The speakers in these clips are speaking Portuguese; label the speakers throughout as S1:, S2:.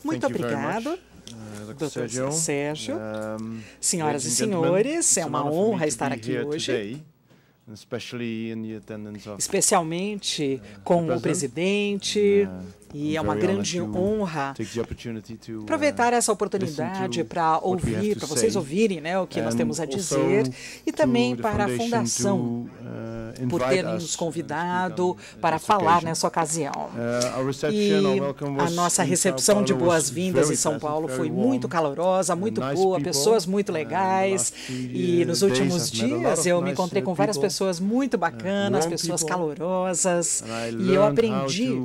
S1: Muito obrigado, Dr. Sérgio. Senhoras e senhores, é uma honra estar aqui hoje, especialmente com o presidente, e é uma grande honra aproveitar essa oportunidade para ouvir, para vocês ouvirem, né, o que nós temos a dizer, e também para a Fundação por ter nos convidado para falar nessa ocasião. E a nossa recepção de boas-vindas em São Paulo foi muito calorosa, muito boa, pessoas muito legais, e nos últimos dias eu me encontrei com várias pessoas muito bacanas, pessoas calorosas, e eu aprendi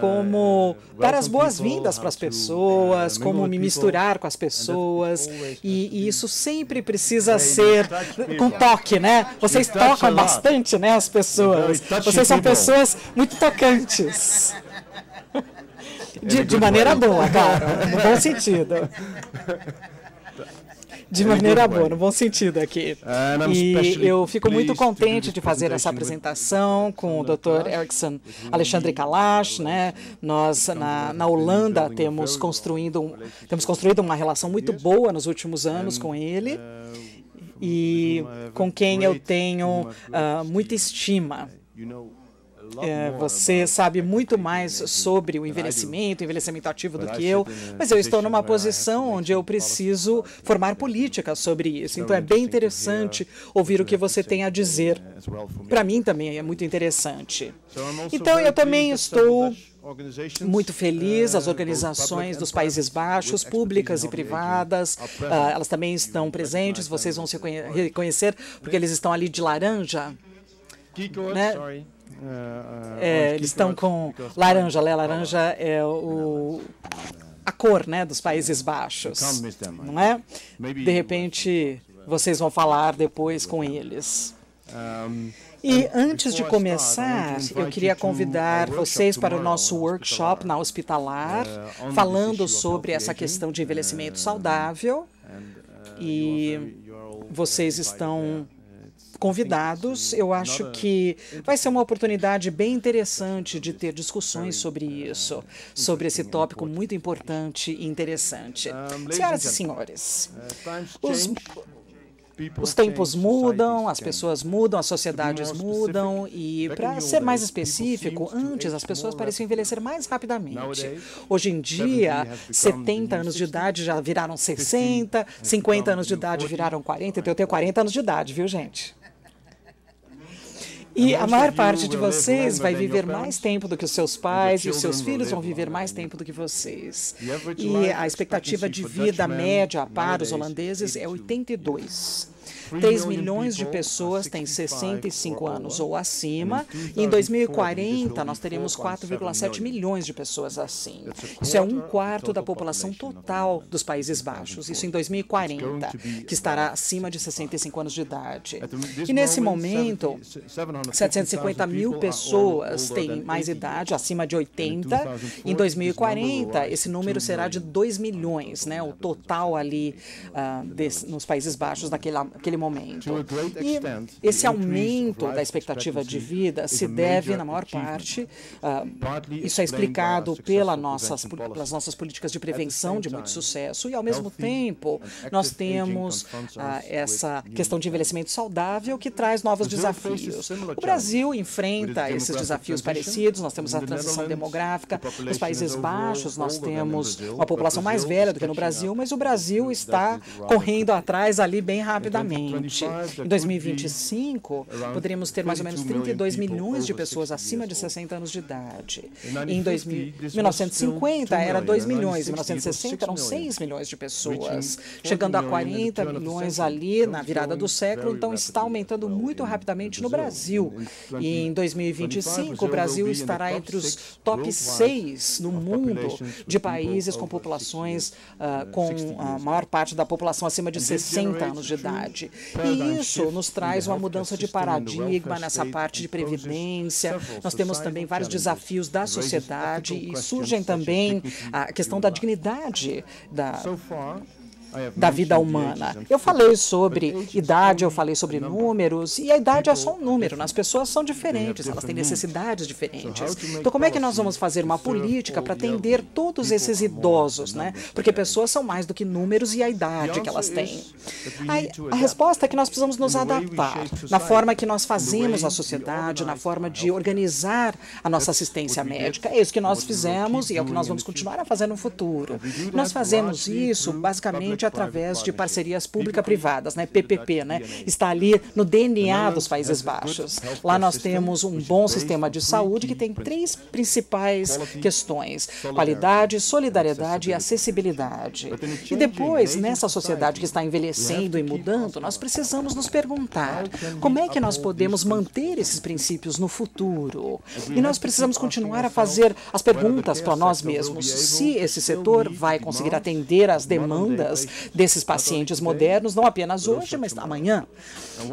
S1: como dar as boas-vindas para as pessoas, como me misturar com as pessoas, e isso sempre precisa ser com toque, né? Vocês tocam bastante, né, as pessoas. Vocês são pessoas muito tocantes. De maneira boa, claro, no bom sentido. De maneira boa, no bom sentido aqui. E eu fico muito contente de fazer essa apresentação com o Dr. Erickson Alexandre Kalash, né? Nós, na Holanda, temos construído uma relação muito boa nos últimos anos com ele e com quem eu tenho muita estima. Você sabe muito mais sobre o envelhecimento ativo do que eu, mas eu estou numa posição onde eu preciso formar políticas sobre isso. Então é bem interessante ouvir o que você tem a dizer. Para mim também é muito interessante. Então eu também estou muito feliz, as organizações dos Países Baixos, públicas e privadas, elas também estão presentes, vocês vão se reconhecer, porque eles estão ali de laranja, né? Eles estão com laranja, laranja é a cor, né, dos Países Baixos, não é? De repente, vocês vão falar depois com eles. E antes de começar, eu queria convidar vocês para o nosso workshop na Hospitalar, falando sobre essa questão de envelhecimento saudável, e vocês estão convidados. Eu acho que vai ser uma oportunidade bem interessante de ter discussões sobre isso, sobre esse tópico muito importante e interessante. Senhoras e senhores, os tempos mudam, as pessoas mudam, as sociedades mudam, e, para ser mais específico, antes as pessoas pareciam envelhecer mais rapidamente. Hoje em dia, 70 anos de idade já viraram 60, 50 anos de idade viraram 40, então eu tenho 40 anos de idade, viu, gente? E a maior parte de vocês vai viver mais tempo do que os seus pais, e os seus filhos vão viver mais tempo do que vocês. E a expectativa de vida média para os holandeses é 82. 3 milhões de pessoas têm 65 anos ou acima, e em 2040 nós teremos 4,7 milhões de pessoas assim. Isso é 1/4 da população total dos Países Baixos, isso em 2040, que estará acima de 65 anos de idade. E nesse momento, 750 mil pessoas têm mais idade, acima de 80, em 2040 esse número será de 2 milhões, né, o total ali nos Países Baixos naquele momento. E esse aumento da expectativa de vida se deve, na maior parte, isso é explicado pelas nossas políticas de prevenção de muito sucesso, e, ao mesmo tempo, nós temos essa questão de envelhecimento saudável que traz novos desafios. O Brasil enfrenta esses desafios parecidos, nós temos a transição demográfica, nos Países Baixos nós temos uma população mais velha do que no Brasil, mas o Brasil está correndo atrás ali bem rapidamente. Em 2025, poderíamos ter mais ou menos 32 milhões de pessoas acima de 60 anos de idade. Em 1950, era 2 milhões. Em 1960, eram 6 milhões de pessoas, chegando a 40 milhões ali na virada do século. Então, está aumentando muito rapidamente no Brasil. E em 2025, o Brasil estará entre os top 6 no mundo de países com populações, com a maior parte da população acima de 60 anos de idade. E isso nos traz uma mudança de paradigma nessa parte de previdência. Nós temos também vários desafios da sociedade, e surgem também a questão da dignidade da vida humana. Eu falei sobre idade, eu falei sobre números, e a idade é só um número, as pessoas são diferentes, elas têm necessidades diferentes. Então, como é que nós vamos fazer uma política para atender todos esses idosos, né? Porque pessoas são mais do que números e a idade que elas têm. A resposta é que nós precisamos nos adaptar na forma que nós fazemos a sociedade, na forma de organizar a nossa assistência médica. É isso que nós fizemos e é o que nós vamos continuar a fazer no futuro. Nós fazemos isso basicamente através de parcerias pública-privadas, né? PPP, né? Está ali no DNA dos Países Baixos. Lá nós temos um bom sistema de saúde que tem três principais questões: qualidade, solidariedade e acessibilidade. E depois, nessa sociedade que está envelhecendo e mudando, nós precisamos nos perguntar como é que nós podemos manter esses princípios no futuro. E nós precisamos continuar a fazer as perguntas para nós mesmos. Se esse setor vai conseguir atender às demandas desses pacientes modernos, não apenas hoje, mas amanhã.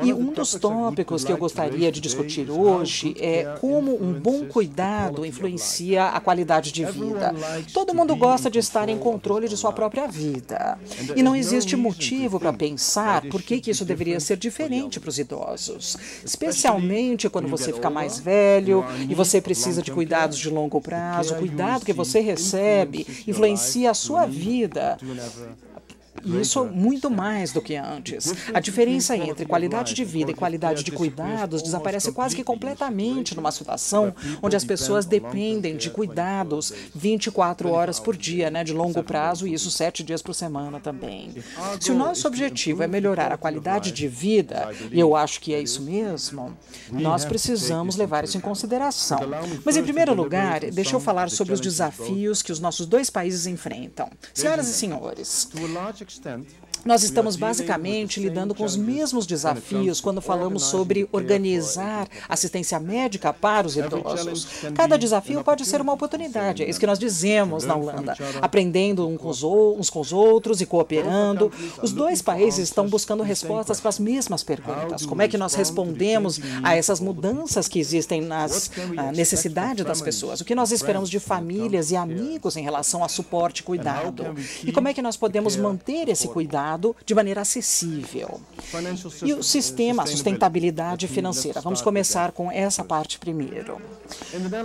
S1: E um dos tópicos que eu gostaria de discutir hoje é como um bom cuidado influencia a qualidade de vida. Todo mundo gosta de estar em controle de sua própria vida. E não existe motivo para pensar por que isso deveria ser diferente para os idosos. Especialmente quando você fica mais velho e você precisa de cuidados de longo prazo, o cuidado que você recebe influencia a sua vida. E isso muito mais do que antes. A diferença entre qualidade de vida e qualidade de cuidados desaparece quase que completamente numa situação onde as pessoas dependem de cuidados 24 horas por dia, né, de longo prazo, e isso 7 dias por semana também. Se o nosso objetivo é melhorar a qualidade de vida, e eu acho que é isso mesmo, nós precisamos levar isso em consideração. Mas, em primeiro lugar, deixa eu falar sobre os desafios que os nossos dois países enfrentam. Senhoras e senhores, nós estamos basicamente lidando com os mesmos desafios quando falamos sobre organizar assistência médica para os idosos. Cada desafio pode ser uma oportunidade, é isso que nós dizemos na Holanda, aprendendo uns com os outros e cooperando. Os dois países estão buscando respostas para as mesmas perguntas. Como é que nós respondemos a essas mudanças que existem nas necessidades das pessoas? O que nós esperamos de famílias e amigos em relação a suporte e cuidado? E como é que nós podemos manter esse cuidado de maneira acessível? E o sistema, a sustentabilidade financeira. Vamos começar com essa parte primeiro.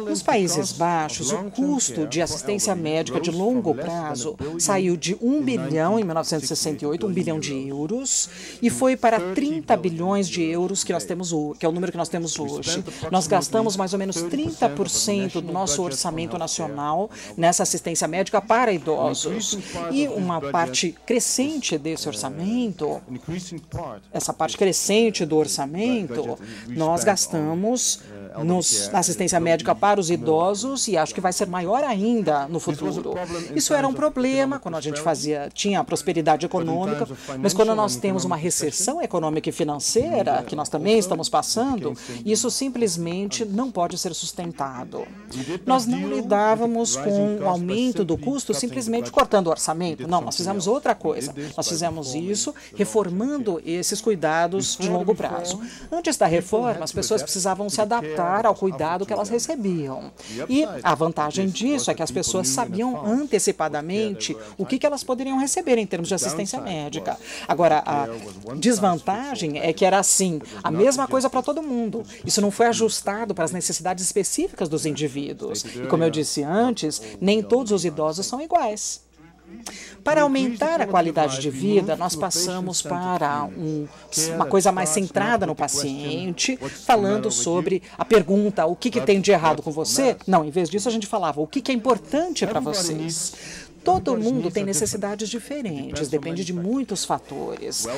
S1: Nos Países Baixos, o custo de assistência médica de longo prazo saiu de 1 bilhão em 1968, 1 bilhão de euros, e foi para 30 bilhões de euros que nós temos, que é o número que nós temos hoje. Nós gastamos mais ou menos 30% do nosso orçamento nacional nessa assistência médica para idosos. E uma parte crescente desse orçamento, essa parte crescente do orçamento, nós gastamos na assistência médica para os idosos, e acho que vai ser maior ainda no futuro. Isso era um problema quando a gente tinha a prosperidade econômica, mas quando nós temos uma recessão econômica e financeira, que nós também estamos passando, isso simplesmente não pode ser sustentado. Nós não lidávamos com o aumento do custo simplesmente cortando o orçamento. Não, nós fizemos outra coisa. Nós fizemos isso reformando esses cuidados de longo prazo. Antes da reforma, as pessoas precisavam se adaptar ao cuidado que elas recebiam. E a vantagem disso é que as pessoas sabiam antecipadamente o que elas poderiam receber em termos de assistência médica. Agora, a desvantagem é que era assim, a mesma coisa para todo mundo. Isso não foi ajustado para as necessidades específicas dos indivíduos. E como eu disse antes, nem todos os idosos são iguais. Para aumentar a qualidade de vida, nós passamos para uma coisa mais centrada no paciente, falando sobre a pergunta, o que tem de errado com você? Não, em vez disso a gente falava, o que é importante para vocês? Todo mundo tem necessidades diferentes, depende de muitos fatores.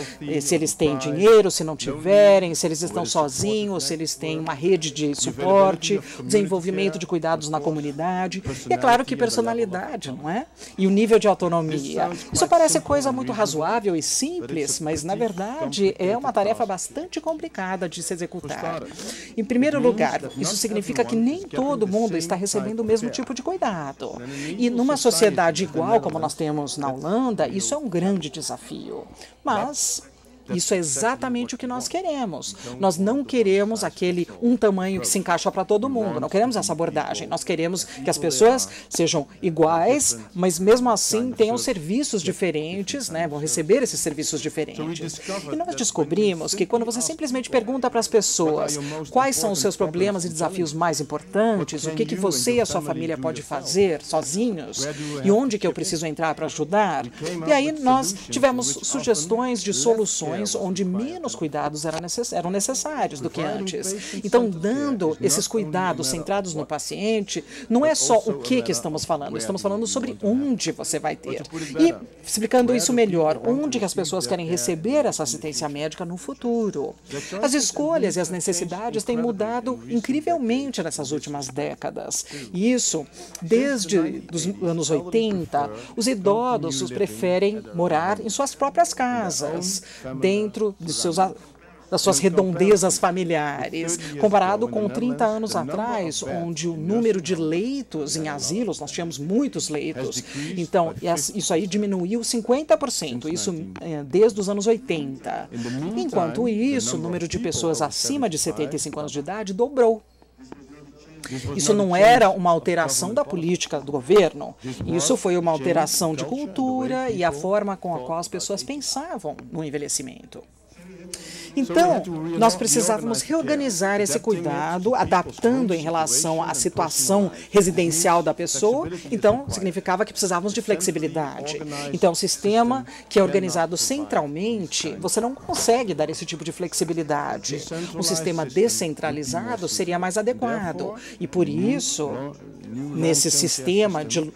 S1: Se eles têm dinheiro, se não tiverem, se eles estão sozinhos, se eles têm uma rede de suporte, desenvolvimento de cuidados na comunidade. E é claro que personalidade, não é? E o nível de autonomia. Isso parece coisa muito razoável e simples, mas na verdade é uma tarefa bastante complicada de se executar. Em primeiro lugar, isso significa que nem todo mundo está recebendo o mesmo tipo de cuidado. E numa sociedade igual como nós temos na Holanda, isso é um grande desafio. Mas Isso é exatamente o que nós queremos. Nós não queremos aquele um tamanho que se encaixa para todo mundo. Não queremos essa abordagem. Nós queremos que as pessoas sejam iguais, mas mesmo assim tenham serviços diferentes, né? Vão receber esses serviços diferentes. E nós descobrimos que quando você simplesmente pergunta para as pessoas quais são os seus problemas e desafios mais importantes, o que você e a sua família pode fazer sozinhos e onde que eu preciso entrar para ajudar, e aí nós tivemos sugestões de soluções onde menos cuidados eram necessários do que antes. Então, dando esses cuidados centrados no paciente, não é só o que estamos falando sobre onde você vai ter. E, explicando isso melhor, onde que as pessoas querem receber essa assistência médica no futuro. As escolhas e as necessidades têm mudado incrivelmente nessas últimas décadas. E isso, desde os anos 80, os idosos preferem morar em suas próprias casas, dentro de das suas redondezas familiares, comparado com 30 anos atrás, onde o número de leitos em asilos, nós tínhamos muitos leitos, então isso aí diminuiu 50%, isso desde os anos 80. Enquanto isso, o número de pessoas acima de 75 anos de idade dobrou. Isso não era uma alteração da política do governo, isso foi uma alteração de cultura e a forma com a qual as pessoas pensavam no envelhecimento. Então, nós precisávamos reorganizar esse cuidado, adaptando em relação à situação residencial da pessoa. Então, significava que precisávamos de flexibilidade. Então, um sistema que é organizado centralmente, você não consegue dar esse tipo de flexibilidade. Um sistema descentralizado seria mais adequado. E por isso, nesse sistema de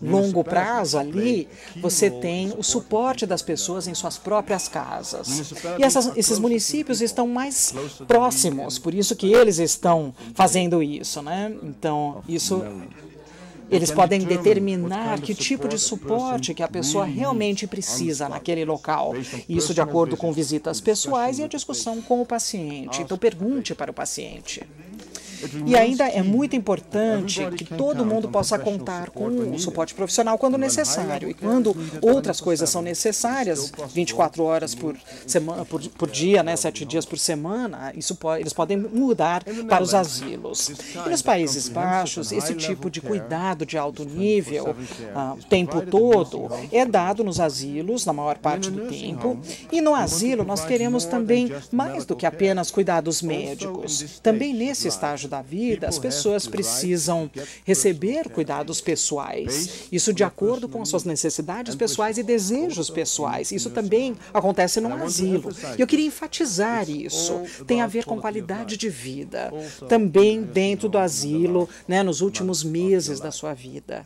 S1: longo prazo ali, você tem o suporte das pessoas em suas próprias casas. E esses municípios estão mais próximos, por isso que eles estão fazendo isso, né? Então, eles podem determinar que tipo de suporte que a pessoa realmente precisa naquele local. Isso de acordo com visitas pessoais e a discussão com o paciente. Então, pergunte para o paciente. E ainda é muito importante que todo mundo possa contar com o suporte profissional quando necessário. E quando outras coisas são necessárias, 24 horas por dia, né, 7 dias por semana, eles podem mudar para os asilos. E nos Países Baixos, esse tipo de cuidado de alto nível, o tempo todo, é dado nos asilos, na maior parte do tempo. E no asilo, nós queremos também mais do que apenas cuidados médicos. Também nesse estágio da vida, as pessoas precisam receber cuidados pessoais. Isso de acordo com as suas necessidades pessoais e desejos pessoais. Isso também acontece no asilo. E eu queria enfatizar isso. Tem a ver com qualidade de vida. Também dentro do asilo, né, nos últimos meses da sua vida.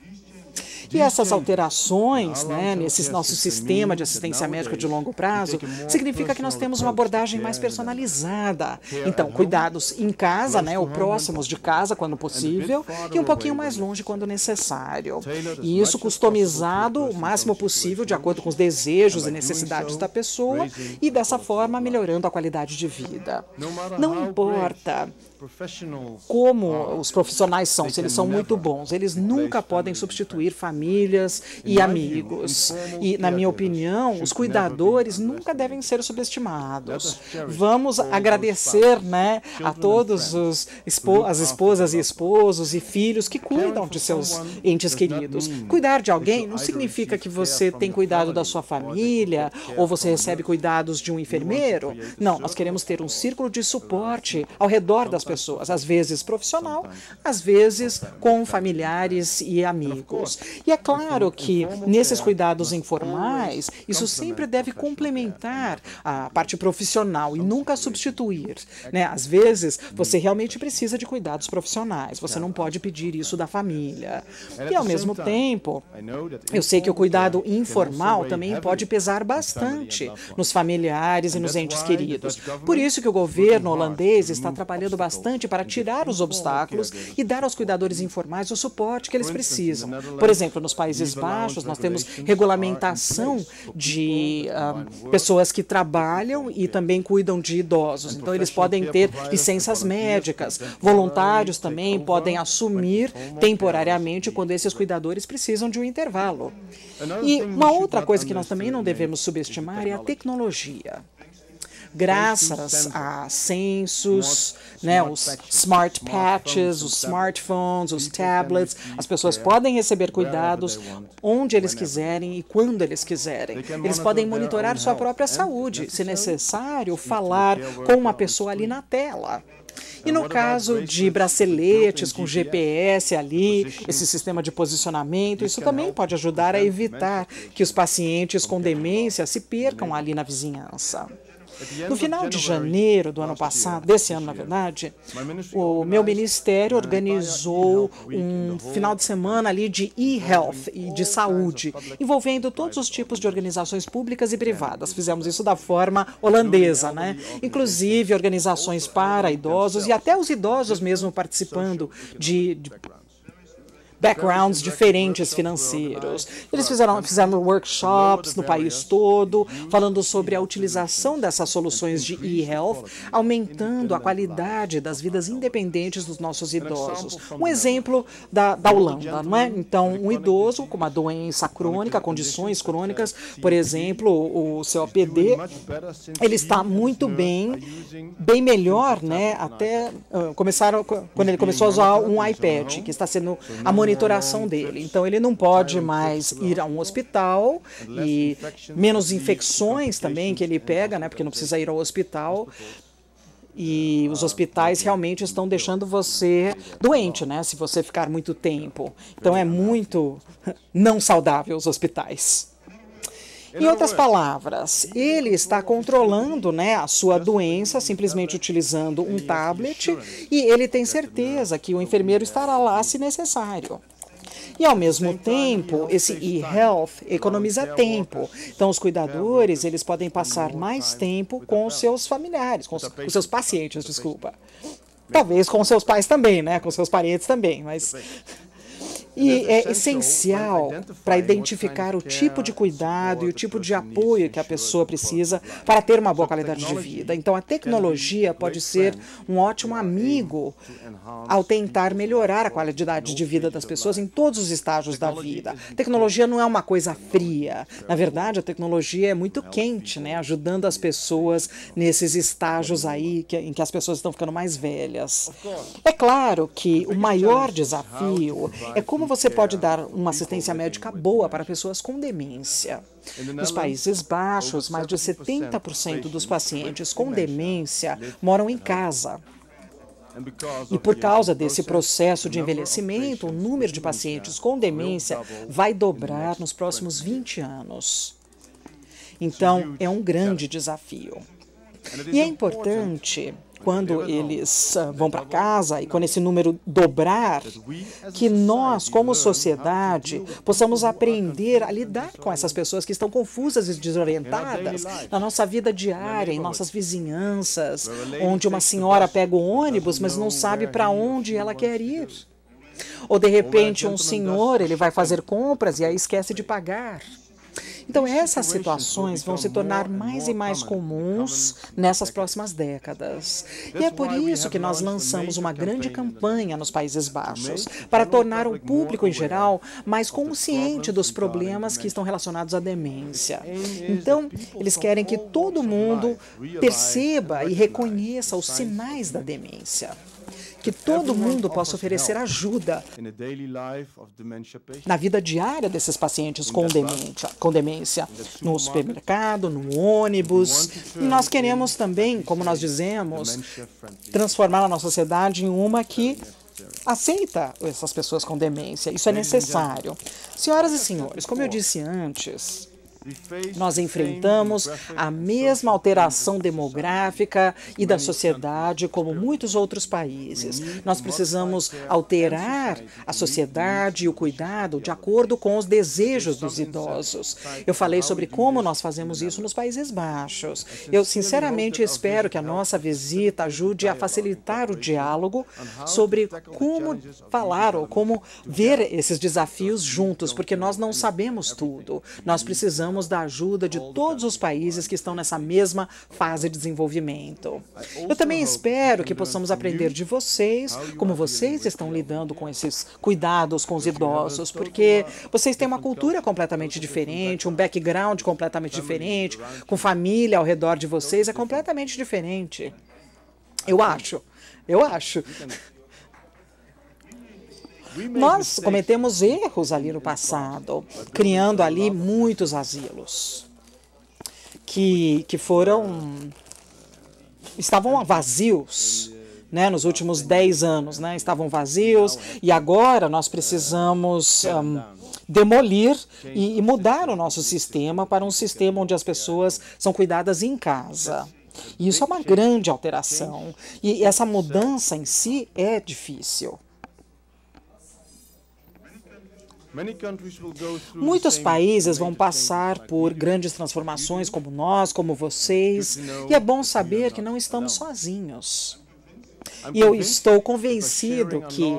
S1: E essas alterações, né, nesse nosso sistema de assistência médica de longo prazo, significa que nós temos uma abordagem mais personalizada. Então, cuidados em casa, né, ou próximos de casa, quando possível, e um pouquinho mais longe quando necessário. E isso customizado o máximo possível, de acordo com os desejos e necessidades da pessoa, e dessa forma melhorando a qualidade de vida. Não importa como os profissionais são, se eles são muito bons, eles nunca podem substituir famílias e amigos. E, na minha opinião, os cuidadores nunca devem ser subestimados. Vamos agradecer, né, a todos as esposas e esposos e filhos que cuidam de seus entes queridos. Cuidar de alguém não significa que você tem cuidado da sua família ou você recebe cuidados de um enfermeiro. Não, nós queremos ter um círculo de suporte ao redor das pessoas, às vezes profissional, às vezes com familiares e amigos. E é claro que nesses cuidados informais, isso sempre deve complementar a parte profissional e nunca substituir, né? Às vezes, você realmente precisa de cuidados profissionais, você não pode pedir isso da família. E, ao mesmo tempo, eu sei que o cuidado informal também pode pesar bastante nos familiares e nos entes queridos. Por isso que o governo holandês está trabalhando bastante para tirar os obstáculos e dar aos cuidadores informais o suporte que eles precisam. Por exemplo, nos Países Baixos, nós temos regulamentação de pessoas que trabalham e também cuidam de idosos. Então, eles podem ter licenças médicas. Voluntários também podem assumir temporariamente quando esses cuidadores precisam de um intervalo. E uma outra coisa que nós também não devemos subestimar é a tecnologia. graças a censos, né, os smart patches, os smartphones, os tablets, as pessoas podem receber cuidados onde eles quiserem e quando eles quiserem. Eles podem monitorar sua própria saúde, se necessário, falar com uma pessoa ali na tela. E no caso de braceletes com GPS ali, esse sistema de posicionamento, isso também pode ajudar a evitar que os pacientes com demência se percam ali na vizinhança. No final de janeiro do ano passado, desse ano, na verdade, o meu ministério organizou um final de semana ali de e-health e de saúde, envolvendo todos os tipos de organizações públicas e privadas. Fizemos isso da forma holandesa, né? Inclusive organizações para idosos e até os idosos mesmo participando de backgrounds diferentes financeiros. Eles fizeram workshops no país todo, falando sobre a utilização dessas soluções de e-health, aumentando a qualidade das vidas independentes dos nossos idosos. Um exemplo da Holanda, não é? Então, um idoso com uma doença crônica, condições crônicas, por exemplo, o COPD, ele está muito bem melhor, né? Até quando ele começou a usar um iPad, que está sendo a monitoração dele. Então, ele não pode mais ir a um hospital e menos infecções também que ele pega, né, porque não precisa ir ao hospital. E os hospitais realmente estão deixando você doente, né, se você ficar muito tempo. Então, é muito não saudável os hospitais. Em outras palavras, ele está controlando, né, a sua doença simplesmente utilizando um tablet e ele tem certeza que o enfermeiro estará lá se necessário. E, ao mesmo tempo, esse e-health economiza tempo. Então, os cuidadores, eles podem passar mais tempo com os seus familiares, com os seus pacientes, desculpa. Talvez com os seus pais também, né, com os seus parentes também, mas... E é essencial para identificar o tipo de cuidado e o tipo de apoio que a pessoa precisa para ter uma boa qualidade de vida. Então, a tecnologia pode ser um ótimo amigo ao tentar melhorar a qualidade de vida das pessoas em todos os estágios da vida. A tecnologia não é uma coisa fria. Na verdade, a tecnologia é muito quente, né, ajudando as pessoas nesses estágios aí em que as pessoas estão ficando mais velhas. É claro que o maior desafio é como você pode dar uma assistência médica boa para pessoas com demência. Nos Países Baixos, mais de 70% dos pacientes com demência moram em casa. E por causa desse processo de envelhecimento, o número de pacientes com demência vai dobrar nos próximos 20 anos. Então, é um grande desafio. E é importante, quando eles vão para casa e quando esse número dobrar, que nós, como sociedade, possamos aprender a lidar com essas pessoas que estão confusas e desorientadas na nossa vida diária, em nossas vizinhanças, onde uma senhora pega o ônibus, mas não sabe para onde ela quer ir. Ou, de repente, um senhor, ele vai fazer compras e aí esquece de pagar. Então, essas situações vão se tornar mais e mais comuns nessas próximas décadas. E é por isso que nós lançamos uma grande campanha nos Países Baixos, para tornar o público em geral mais consciente dos problemas que estão relacionados à demência. Então, eles querem que todo mundo perceba e reconheça os sinais da demência. Que todo mundo possa oferecer ajuda na vida diária desses pacientes com demência, no supermercado, no ônibus. E nós queremos também, como nós dizemos, transformar a nossa sociedade em uma que aceita essas pessoas com demência. Isso é necessário. Senhoras e senhores, como eu disse antes, nós enfrentamos a mesma alteração demográfica e da sociedade como muitos outros países. Nós precisamos alterar a sociedade e o cuidado de acordo com os desejos dos idosos. Eu falei sobre como nós fazemos isso nos Países Baixos. Eu sinceramente espero que a nossa visita ajude a facilitar o diálogo sobre como falar ou como ver esses desafios juntos, porque nós não sabemos tudo. Nós precisamos precisamos da ajuda de todos os países que estão nessa mesma fase de desenvolvimento. Eu também espero que possamos aprender de vocês, como vocês estão lidando com esses cuidados com os idosos, porque vocês têm uma cultura completamente diferente, um background completamente diferente, com família ao redor de vocês, é completamente diferente. Eu acho. Nós cometemos erros ali no passado, criando ali muitos asilos que estavam vazios, né, nos últimos 10 anos, né, estavam vazios, e agora nós precisamos demolir e mudar o nosso sistema para um sistema onde as pessoas são cuidadas em casa. E isso é uma grande alteração, e essa mudança em si é difícil. Muitos países vão passar por grandes transformações como nós, como vocês, e é bom saber que não estamos sozinhos. E eu estou convencido que,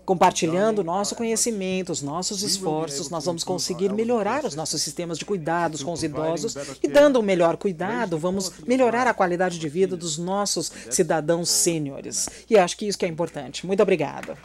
S1: compartilhando nosso conhecimento, os nossos esforços, nós vamos conseguir melhorar os nossos sistemas de cuidados com os idosos e, dando um melhor cuidado, vamos melhorar a qualidade de vida dos nossos cidadãos sêniores. E acho que isso que é importante. Muito obrigada.